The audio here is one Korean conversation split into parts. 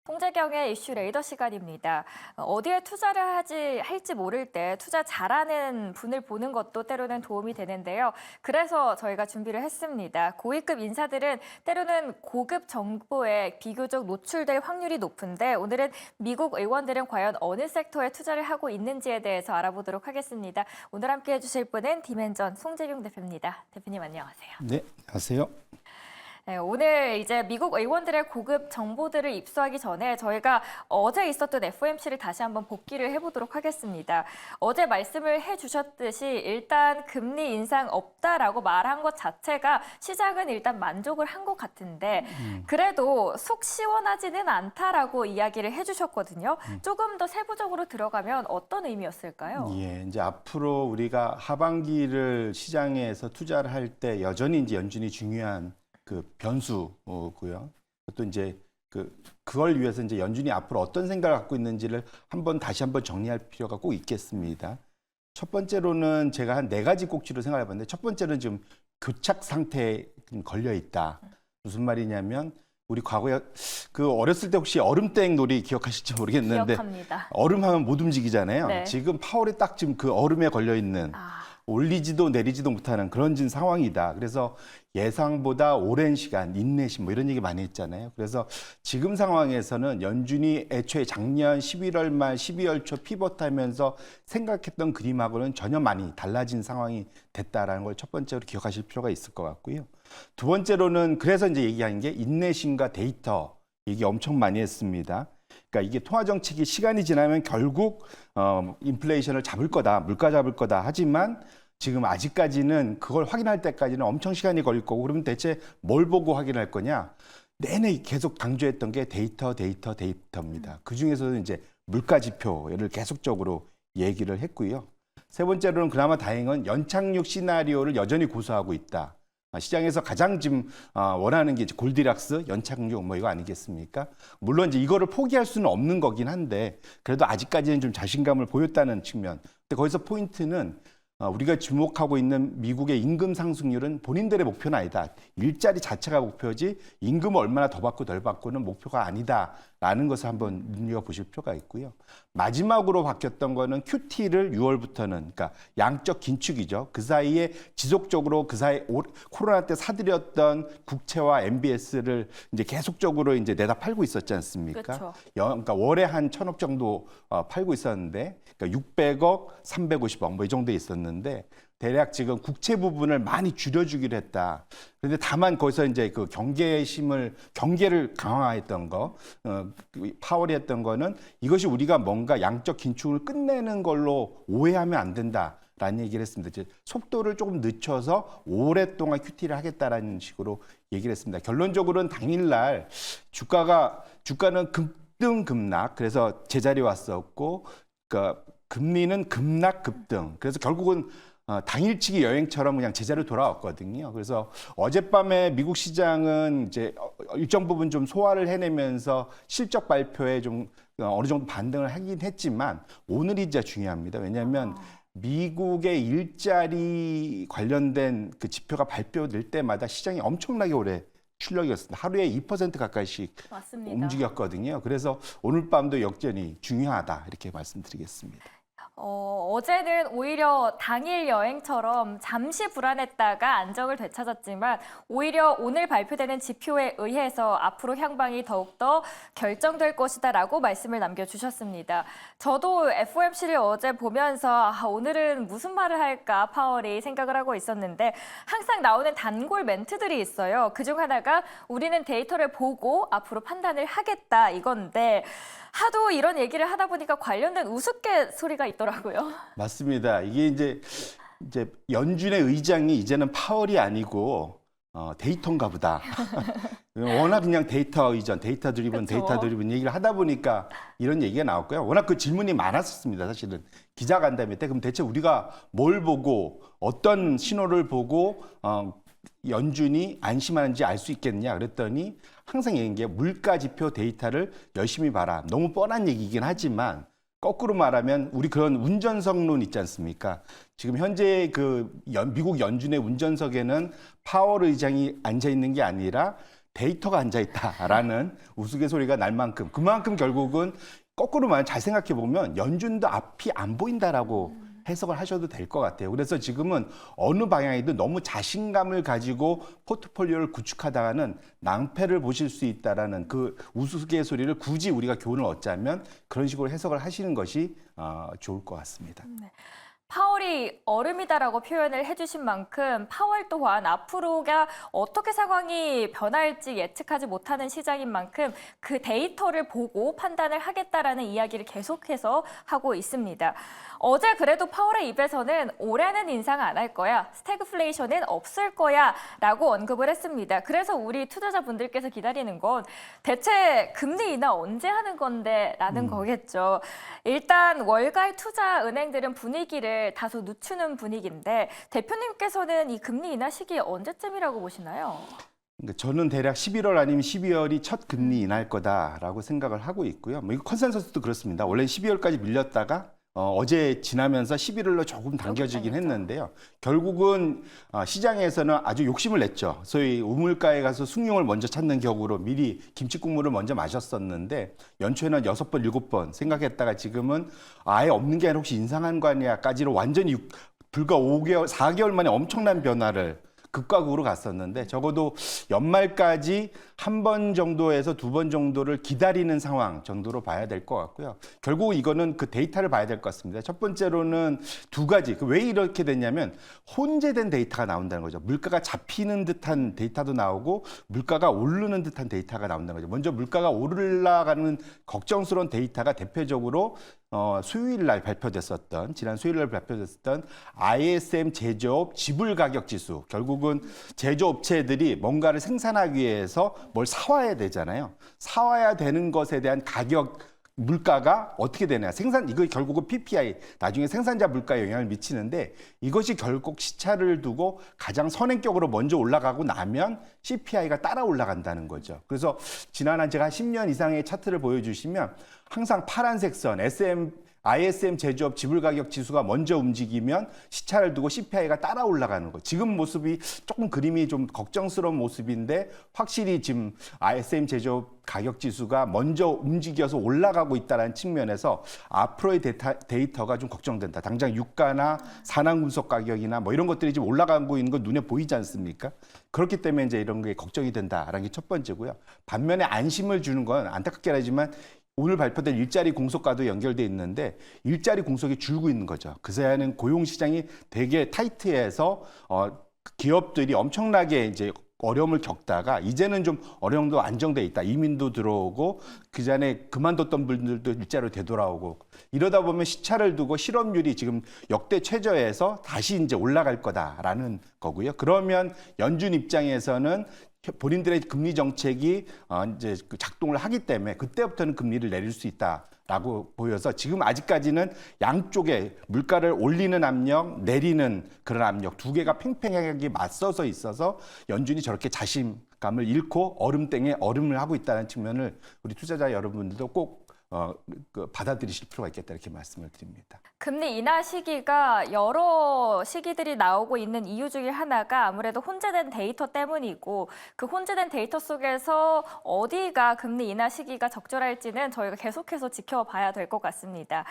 홍재경의 이슈 레이더 시간입니다. 어디에 투자를 할지 모를 때 투자 잘하는 분을 보는 것도 때로는 도움이 되는데요. 그래서 저희가 준비를 했습니다. 고위급 인사들은 때로는 고급 정보에 비교적 노출될 확률이 높은데 오늘은 미국 의원들은 과연 어느 섹터에 투자를 하고 있는지에 대해서 알아보도록 하겠습니다. 오늘 함께 해주실 분은 디멘전 송재경 대표입니다. 대표님 안녕하세요. 네, 안녕하세요. 네, 오늘 이제 미국 의원들의 고급 정보들을 입수하기 전에 저희가 어제 있었던 FOMC를 다시 한번 복기를 해보도록 하겠습니다. 어제 말씀을 해주셨듯이 일단 금리 인상 없다라고 말한 것 자체가 시장은 일단 만족을 한 것 같은데 그래도 속 시원하지는 않다라고 이야기를 해주셨거든요. 조금 더 세부적으로 들어가면 어떤 의미였을까요? 예, 이제 앞으로 우리가 하반기를 시장에서 투자를 할 때 여전히 이제 연준이 중요한 그 변수고요. 또 이제 그걸 위해서 이제 연준이 앞으로 어떤 생각을 갖고 있는지를 다시 한번 정리할 필요가 꼭 있겠습니다. 첫 번째로는 제가 한 4가지 꼭지로 생각해 봤는데 첫 번째는 지금 교착 상태에 걸려 있다. 무슨 말이냐면 우리 과거에 어렸을 때 혹시 얼음땡 놀이 기억하실지 모르겠는데 기억합니다. 얼음하면 못 움직이잖아요. 네. 지금 파월이 딱 지금 그 얼음에 걸려 있는 올리지도 내리지도 못하는 그런 상황이다. 그래서 예상보다 오랜 시간, 인내심 뭐 이런 얘기 많이 했잖아요. 그래서 지금 상황에서는 연준이 애초에 작년 11월 말 12월 초 피벗하면서 생각했던 그림하고는 전혀 많이 달라진 상황이 됐다라는 걸 첫 번째로 기억하실 필요가 있을 것 같고요. 두 번째로는 그래서 이제 얘기한 게 인내심과 데이터 얘기 엄청 많이 했습니다. 그러니까 이게 통화 정책이 시간이 지나면 결국 인플레이션을 잡을 거다, 물가 잡을 거다. 하지만 지금 아직까지는 그걸 확인할 때까지는 엄청 시간이 걸릴 거고 그러면 대체 뭘 보고 확인할 거냐? 내내 계속 강조했던 게 데이터입니다. 그중에서는 이제 물가 지표를 계속적으로 얘기를 했고요. 세 번째로는 그나마 다행인 건 연착륙 시나리오를 여전히 고수하고 있다. 시장에서 가장 지금 원하는 게 이제 골디락스, 연착륙 뭐 이거 아니겠습니까? 물론 이제 이거를 포기할 수는 없는 거긴 한데 그래도 아직까지는 좀 자신감을 보였다는 측면. 근데 거기서 포인트는 우리가 주목하고 있는 미국의 임금 상승률은 본인들의 목표는 아니다. 일자리 자체가 목표지 임금을 얼마나 더 받고 덜 받고는 목표가 아니다라는 것을 한번 눈여겨보실 필요가 있고요. 마지막으로 바뀌었던 거는 QT를 6월부터는 그러니까 양적 긴축이죠. 그 사이에 지속적으로 그 사이 코로나 때 사들였던 국채와 MBS를 이제 계속적으로 이제 내다 팔고 있었지 않습니까? 그렇죠. 그러니까 월에 한 1,000억 정도 팔고 있었는데 그러니까 600억, 350억 뭐 이 정도 있었는데 대략 지금 국채 부분을 많이 줄여주기로 했다. 그런데 다만 거기서 이제 그 경계를 강화했던 거, 파월이 했던 거는 이것이 우리가 뭔가 양적 긴축을 끝내는 걸로 오해하면 안 된다라는 얘기를 했습니다. 이제 속도를 조금 늦춰서 오랫동안 QT를 하겠다라는 식으로 얘기를 했습니다. 결론적으로는 당일날 주가는 급등급락, 그래서 제자리 왔었고, 그러니까 금리는 급락급등. 그래서 결국은 당일치기 여행처럼 그냥 제자리로 돌아왔거든요. 그래서 어젯밤에 미국 시장은 이제 일정 부분 좀 소화를 해내면서 실적 발표에 좀 어느 정도 반등을 하긴 했지만 오늘이 진짜 중요합니다. 왜냐하면 미국의 일자리 관련된 그 지표가 발표될 때마다 시장이 엄청나게 오래 출력이었습니다. 하루에 2% 가까이씩 맞습니다. 움직였거든요. 그래서 오늘 밤도 역전이 중요하다 이렇게 말씀드리겠습니다. 어제는 오히려 당일 여행처럼 잠시 불안했다가 안정을 되찾았지만 오히려 오늘 발표되는 지표에 의해서 앞으로 향방이 더욱더 결정될 것이다라고 말씀을 남겨주셨습니다. 저도 FOMC를 어제 보면서 오늘은 무슨 말을 할까 파월이 생각을 하고 있었는데 항상 나오는 단골 멘트들이 있어요. 그중 하나가 우리는 데이터를 보고 앞으로 판단을 하겠다 이건데 하도 이런 얘기를 하다 보니까 관련된 우스갯소리가 있더라고요. 맞습니다. 이게 이제 연준의 의장이 이제는 파월이 아니고 데이터인가 보다. 워낙 그냥 데이터 의전, 데이터 드리븐 얘기를 하다 보니까 이런 얘기가 나왔고요. 워낙 그 질문이 많았었습니다. 사실은 기자 간담회 때 그럼 대체 우리가 뭘 보고 어떤 신호를 보고 연준이 안심하는지 알 수 있겠냐 그랬더니 항상 얘기한 게 물가 지표 데이터를 열심히 봐라. 너무 뻔한 얘기이긴 하지만 거꾸로 말하면 우리 그런 운전석론 있지 않습니까? 지금 현재 미국 연준의 운전석에는 파월 의장이 앉아 있는 게 아니라 데이터가 앉아있다라는 우스갯소리가 날 만큼 그만큼 결국은 거꾸로 말하면 잘 생각해 보면 연준도 앞이 안 보인다라고 해석을 하셔도 될 것 같아요. 그래서 지금은 어느 방향이든 너무 자신감을 가지고 포트폴리오를 구축하다가는 낭패를 보실 수 있다라는 그 우스갯소리를 굳이 우리가 교훈을 얻자면 그런 식으로 해석을 하시는 것이 좋을 것 같습니다. 파월이 얼음이다라고 표현을 해주신 만큼 파월 또한 앞으로가 어떻게 상황이 변할지 예측하지 못하는 시장인 만큼 그 데이터를 보고 판단을 하겠다라는 이야기를 계속해서 하고 있습니다. 어제 그래도 파월의 입에서는 올해는 인상 안 할 거야, 스태그플레이션은 없을 거야 라고 언급을 했습니다. 그래서 우리 투자자분들께서 기다리는 건 대체 금리 인하 언제 하는 건데 라는 거겠죠. 일단 월가의 투자 은행들은 분위기를 다소 늦추는 분위기인데 대표님께서는 이 금리 인하 시기 언제쯤이라고 보시나요? 그러니까 저는 대략 11월 아니면 12월이 첫 금리 인하할 거다라고 생각을 하고 있고요. 뭐 이거 컨센서스도 그렇습니다. 원래 12월까지 밀렸다가 어제 지나면서 11월로 조금 당겨지긴 했는데요. 결국은 시장에서는 아주 욕심을 냈죠. 소위 우물가에 가서 숭늉을 먼저 찾는 격으로 미리 김치국물을 먼저 마셨었는데 연초에는 6번, 7번 생각했다가 지금은 아예 없는 게 아니라 혹시 인상한 거 아니야까지로 완전히 불과 5개월, 4개월 만에 엄청난 변화를 극과극으로 갔었는데 적어도 연말까지 한 번 정도에서 2번 정도를 기다리는 상황 정도로 봐야 될 것 같고요. 결국 이거는 그 데이터를 봐야 될 것 같습니다. 첫 번째로는 두 가지. 왜 이렇게 됐냐면 혼재된 데이터가 나온다는 거죠. 물가가 잡히는 듯한 데이터도 나오고 물가가 오르는 듯한 데이터가 나온다는 거죠. 먼저 물가가 올라가는 걱정스러운 데이터가 대표적으로 수요일 날 발표됐었던 지난 수요일 날 발표됐었던 ISM 제조업 지불 가격 지수. 결국은 제조업체들이 뭔가를 생산하기 위해서 뭘 사와야 되잖아요. 사와야 되는 것에 대한 가격 물가가 어떻게 되냐. 이거 결국은 PPI, 나중에 생산자 물가에 영향을 미치는데 이것이 결국 시차를 두고 가장 선행격으로 먼저 올라가고 나면 CPI가 따라 올라간다는 거죠. 그래서 지난 제가 10년 이상의 차트를 보여주시면 항상 파란색 선, ISM 제조업 지불가격 지수가 먼저 움직이면 시차를 두고 CPI가 따라 올라가는 거. 지금 모습이 조금 그림이 좀 걱정스러운 모습인데 확실히 지금 ISM 제조업 가격 지수가 먼저 움직여서 올라가고 있다는 측면에서 앞으로의 데이터가 좀 걱정된다. 당장 유가나 산화금속 가격이나 뭐 이런 것들이 지금 올라가고 있는 건 눈에 보이지 않습니까? 그렇기 때문에 이제 이런 게 걱정이 된다라는 게 첫 번째고요. 반면에 안심을 주는 건 안타깝게 하지만 오늘 발표된 일자리 공석과도 연결돼 있는데 일자리 공석이 줄고 있는 거죠. 그새는 고용 시장이 되게 타이트해서 기업들이 엄청나게 이제 어려움을 겪다가 이제는 좀 어려움도 안정돼 있다. 이민도 들어오고 그 전에 그만뒀던 분들도 일자리로 되돌아오고 이러다 보면 시차를 두고 실업률이 지금 역대 최저에서 다시 이제 올라갈 거다라는 거고요. 그러면 연준 입장에서는 본인들의 금리 정책이 이제 작동을 하기 때문에 그때부터는 금리를 내릴 수 있다라고 보여서 지금 아직까지는 양쪽에 물가를 올리는 압력, 내리는 그런 압력 두 개가 팽팽하게 맞서서 있어서 연준이 저렇게 자신감을 잃고 얼음땡에 얼음을 하고 있다는 측면을 우리 투자자 여러분들도 꼭 받아들이실 필요가 있겠다 이렇게 말씀을 드립니다. 금리 인하 시기가 여러 시기들이 나오고 있는 이유 중에 하나가 아무래도 혼재된 데이터 때문이고 그 혼재된 데이터 속에서 어디가 금리 인하 시기가 적절할지는 저희가 계속해서 지켜봐야 될 것 같습니다.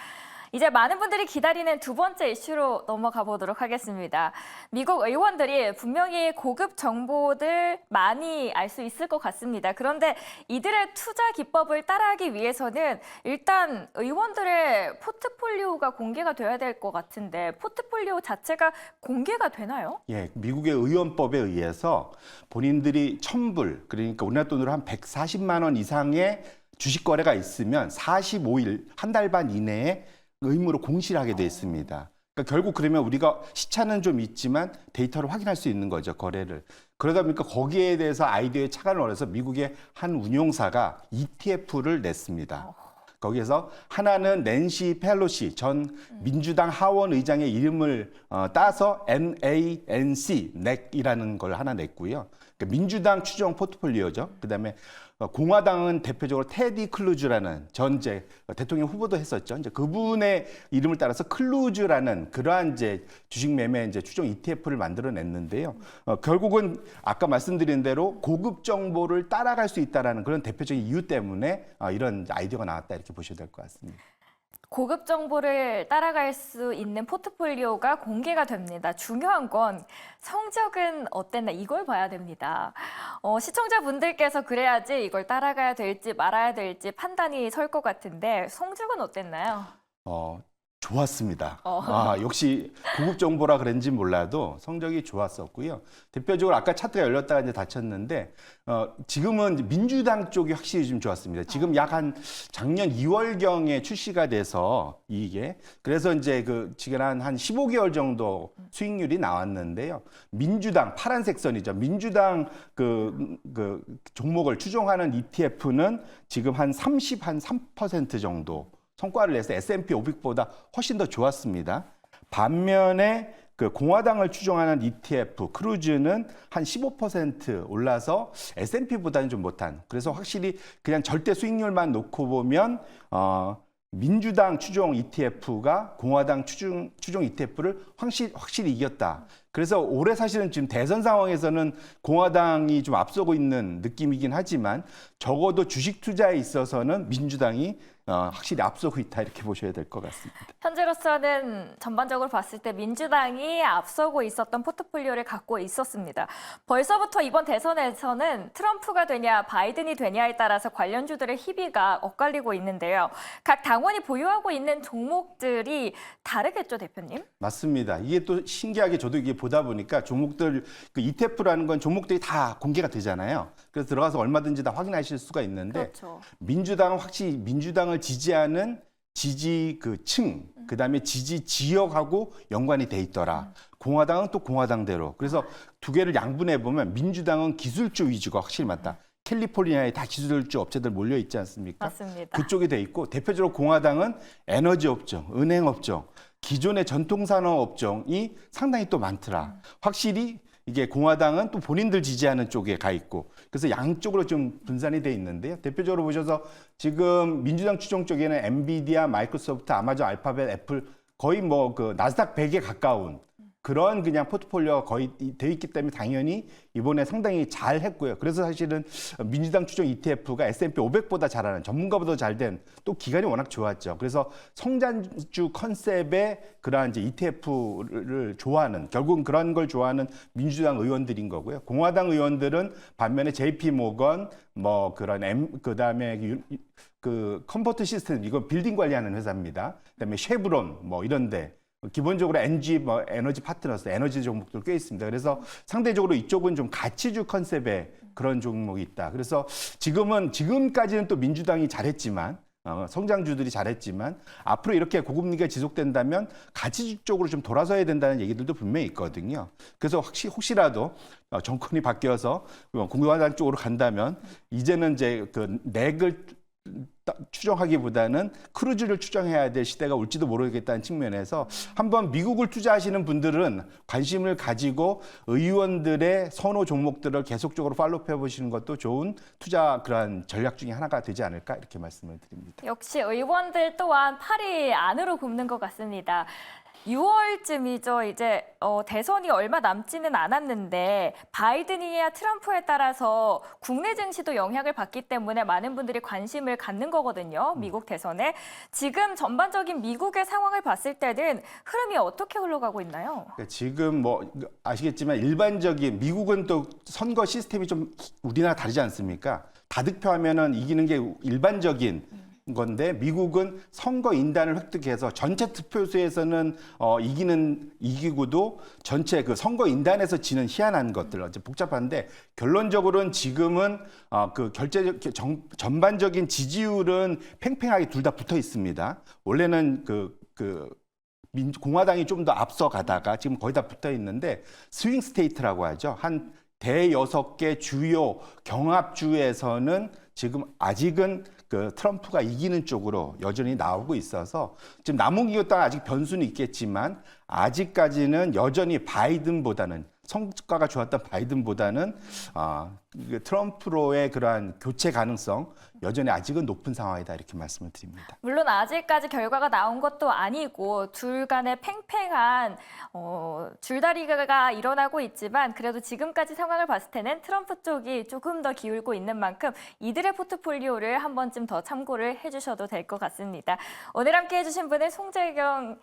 이제 많은 분들이 기다리는 두 번째 이슈로 넘어가 보도록 하겠습니다. 미국 의원들이 분명히 고급 정보들 많이 알 수 있을 것 같습니다. 그런데 이들의 투자 기법을 따라하기 위해서는 일단 의원들의 포트폴리오가 공개가 돼야 될 것 같은데 포트폴리오 자체가 공개가 되나요? 예, 미국의 의원법에 의해서 본인들이 첨불, 그러니까 우리나라 돈으로 한 140만 원 이상의 주식 거래가 있으면 45일, 한 달 반 이내에 의무로 공시를 하게 돼 있습니다. 그러니까 결국 그러면 우리가 시차는 좀 있지만 데이터를 확인할 수 있는 거죠, 거래를. 그러다 보니까 거기에 대해서 아이디어에 착안을 원해서 미국의 한 운용사가 ETF를 냈습니다. 거기에서 하나는 낸시 펠로시 전 민주당 하원 의장의 이름을 따서 NANC, 넥이라는 걸 하나 냈고요. 그러니까 민주당 추종 포트폴리오죠. 그다음에 공화당은 대표적으로 테디 클루즈라는 전제 대통령 후보도 했었죠. 이제 그분의 이름을 따라서 클루즈라는 그러한 이제 주식 매매 이제 추종 ETF를 만들어냈는데요. 결국은 아까 말씀드린 대로 고급 정보를 따라갈 수 있다라는 그런 대표적인 이유 때문에 이런 아이디어가 나왔다 이렇게 보셔야 될 것 같습니다. 고급 정보를 따라갈 수 있는 포트폴리오가 공개가 됩니다. 중요한 건 성적은 어땠나 이걸 봐야 됩니다. 시청자분들께서 그래야지 이걸 따라가야 될지 말아야 될지 판단이 설 것 같은데 성적은 어땠나요? 좋았습니다. 역시 고급 정보라 그런지 몰라도 성적이 좋았었고요. 대표적으로 아까 차트가 열렸다가 이제 닫혔는데 지금은 이제 민주당 쪽이 확실히 좀 좋았습니다. 지금 약 한 작년 2월경에 출시가 돼서 이게 그래서 이제 지금 한 15개월 정도 수익률이 나왔는데요. 민주당 파란색 선이죠. 민주당 종목을 추종하는 ETF는 지금 한 3% 정도. 성과를 내서 S&P 500보다 훨씬 더 좋았습니다. 반면에 공화당을 추종하는 ETF 크루즈는 한 15% 올라서 S&P보다는 좀 못한. 그래서 확실히 그냥 절대 수익률만 놓고 보면 민주당 추종 ETF가 공화당 추종 ETF를 확실히 이겼다. 그래서 올해 사실은 지금 대선 상황에서는 공화당이 좀 앞서고 있는 느낌이긴 하지만 적어도 주식 투자에 있어서는 민주당이 확실히 앞서고 있다 이렇게 보셔야 될 것 같습니다. 현재로서는 전반적으로 봤을 때 민주당이 앞서고 있었던 포트폴리오를 갖고 있었습니다. 벌써부터 이번 대선에서는 트럼프가 되냐 바이든이 되냐에 따라서 관련주들의 희비가 엇갈리고 있는데요. 각 당원이 보유하고 있는 종목들이 다르겠죠, 대표님? 맞습니다. 이게 또 신기하게 저도 이게 보다 보니까 종목들 ETF라는 건 종목들이 다 공개가 되잖아요. 그래서 들어가서 얼마든지 다 확인하실 수가 있는데 그렇죠. 민주당은 확실히 민주당을 지지하는 지지 층, 그다음에 지지 지역하고 연관이 돼 있더라. 공화당은 또 공화당대로. 그래서 두 개를 양분해 보면 민주당은 기술주 위주가 확실히 맞다. 캘리포니아에 다 기술주 업체들 몰려 있지 않습니까? 맞습니다. 그쪽이 돼 있고 대표적으로 공화당은 에너지 업종, 은행 업종, 기존의 전통 산업 업종이 상당히 또 많더라. 확실히 이게 공화당은 또 본인들 지지하는 쪽에 가 있고 그래서 양쪽으로 좀 분산이 돼 있는데요. 대표적으로 보셔서 지금 민주당 추종 쪽에는 엔비디아, 마이크로소프트, 아마존, 알파벳, 애플 거의 나스닥 100에 가까운 그런 그냥 포트폴리오가 거의 돼 있기 때문에 당연히 이번에 상당히 잘 했고요. 그래서 사실은 민주당 추종 ETF가 S&P 500보다 잘하는 전문가보다 잘된 또 기간이 워낙 좋았죠. 그래서 성장주 컨셉의 그러한 이제 ETF를 좋아하는 결국은 그런 걸 좋아하는 민주당 의원들인 거고요. 공화당 의원들은 반면에 JP 모건 그다음에 컴포트 시스템 이건 빌딩 관리하는 회사입니다. 그다음에 쉐브론 이런데 기본적으로 NG 에너지 파트너스 에너지 종목들 꽤 있습니다. 그래서 상대적으로 이쪽은 좀 가치주 컨셉의 그런 종목이 있다. 그래서 지금까지는 또 민주당이 잘했지만 성장주들이 잘했지만 앞으로 이렇게 고금리가 지속된다면 가치주 쪽으로 좀 돌아서야 된다는 얘기들도 분명히 있거든요. 그래서 혹시라도 정권이 바뀌어서 공화당 쪽으로 간다면 이제는 이제 넥을 추정하기보다는 크루즈를 추정해야 될 시대가 올지도 모르겠다는 측면에서 한번 미국을 투자하시는 분들은 관심을 가지고 의원들의 선호 종목들을 계속적으로 팔로우해 보시는 것도 좋은 투자 그러한 전략 중에 하나가 되지 않을까 이렇게 말씀을 드립니다. 역시 의원들 또한 팔이 안으로 굽는 것 같습니다. 6월쯤이죠. 이제 대선이 얼마 남지는 않았는데 바이든이냐 트럼프에 따라서 국내 증시도 영향을 받기 때문에 많은 분들이 관심을 갖는 거거든요. 미국 대선에. 지금 전반적인 미국의 상황을 봤을 때는 흐름이 어떻게 흘러가고 있나요? 지금 아시겠지만 일반적인 미국은 또 선거 시스템이 좀 우리나라 다르지 않습니까? 다득표하면은 이기는 게 일반적인 건데 미국은 선거 인단을 획득해서 전체 투표수에서는 이기고도 전체 선거 인단에서 지는 희한한 것들 어째 복잡한데 결론적으로는 지금은 전반적인 지지율은 팽팽하게 둘 다 붙어 있습니다. 원래는 공화당이 좀 더 앞서 가다가 지금 거의 다 붙어 있는데 스윙 스테이트라고 하죠. 한 대여섯 개 주요 경합주에서는 지금 아직은 트럼프가 이기는 쪽으로 여전히 나오고 있어서 지금 남은 기간 동안 아직 변수는 있겠지만 아직까지는 여전히 바이든보다는 성과가 좋았던 바이든보다는 트럼프로의 그러한 교체 가능성 여전히 아직은 높은 상황이다 이렇게 말씀을 드립니다. 물론 아직까지 결과가 나온 것도 아니고 둘 간의 팽팽한 줄다리기가 일어나고 있지만 그래도 지금까지 상황을 봤을 때는 트럼프 쪽이 조금 더 기울고 있는 만큼 이들의 포트폴리오를 한 번쯤 더 참고를 해주셔도 될 것 같습니다. 오늘 함께해 주신 분은 송재경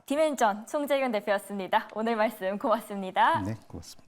디멘전 송재경 대표였습니다. 오늘 말씀 고맙습니다. 네, 고맙습니다.